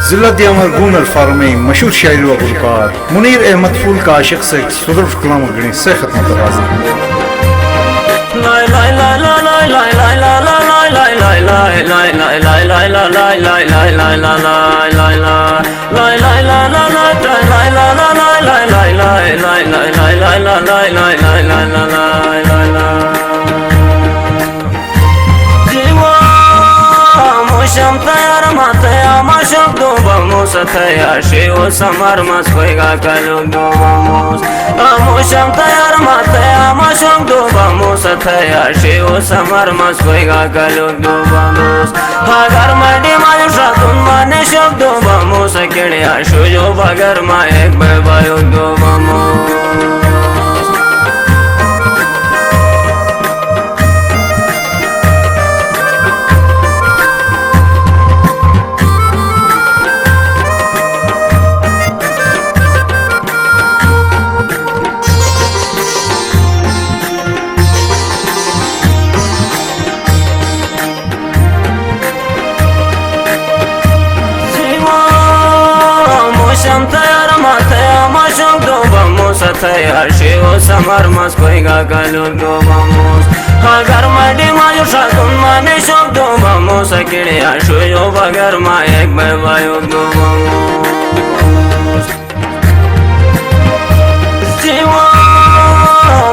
जिला दियामर गूनर फार्मी मशहूर शायर व गुलकार मुनीर अहमद फूल का आशिक से सुदर्फ कलाम गणी से खत्म दरवाजा Taya shiu samar mas koiga kaluk do vamos amusham tayar mataya mashum do vamos taya shiu samar mas koiga kaluk do vamos agar madi mayu shatun mane shuk do vamos kene ashu jo bagar ma ek bayo do vamos Taya shiu samar mas koiga kaluk do vamos agar madi mayu shatun mane shuk do vamos kene ashu jo bagar ma ek bayo do vamos jiwa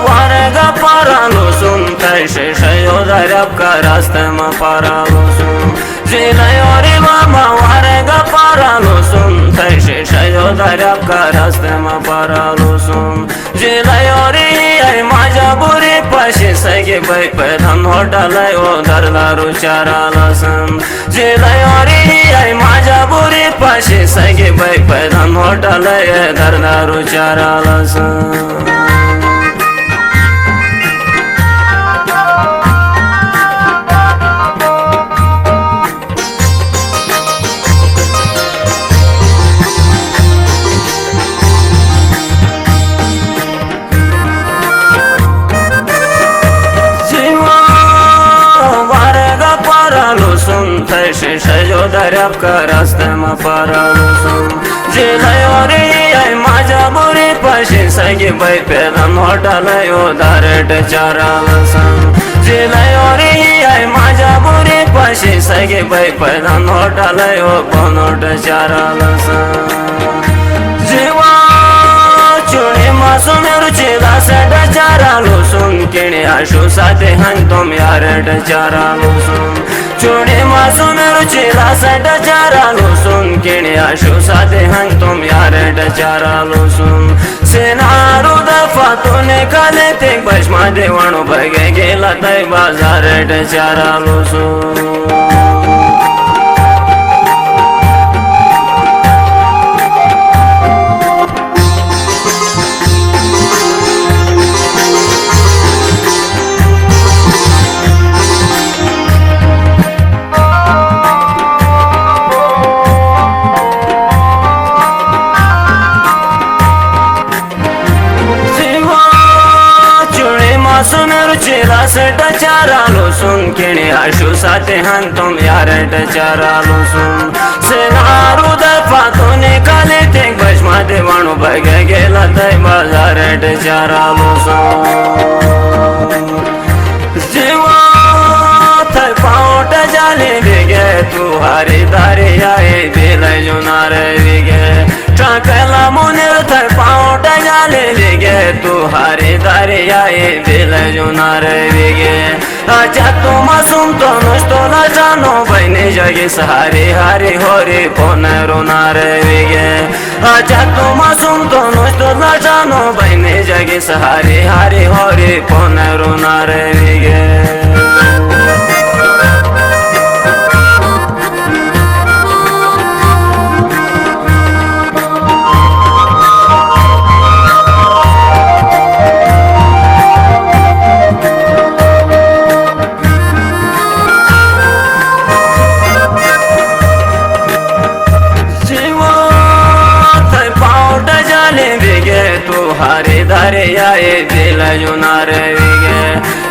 varega paralo sun tai shayo darab ka rasta ma paralo sun jila yori mama varega paralo sun tai shayo darab ka rasta ma paralo sun jila yori ai maja buri pashi sage bai padan hodalai o dardaru charala sun jila yori ai maja buri pashi sage bai padan hodalai dardaru charala sun shayo darab ka rasta ma paralo sun jila yori ai maja buri pashi sage bai pedan hodalai o daret charala sun jila yori ai maja buri pashi sage bai pedan hodalai o bonot charala sun jiwa chuni masumeru chila sada charalo sun kene ashu sate han tom yaret charalo sun chuni masumeru chila sada charalo sun kene ashu sate han tom yaret charalo sun senaru da fatune kale tek bashma devano bage gela tai bazaret charalo sun seta charalo sun kene ashu sate han tom yaret charalo sun senaru da fatune kale tek bashma devano bage gela tai bazaret charalo sun jiwa thai paota jale bige tu hari dare aaye belai junare bige Chakala munir thai paota jale bige tu hari dare aaye belai junare bige acha tu masum to nosto la jano baine jage sahare hare hore ponero nare bige acha tu masum to nosto la jano baine jage sahare hare hore ponero nare bige hare dare aaye belai junare bige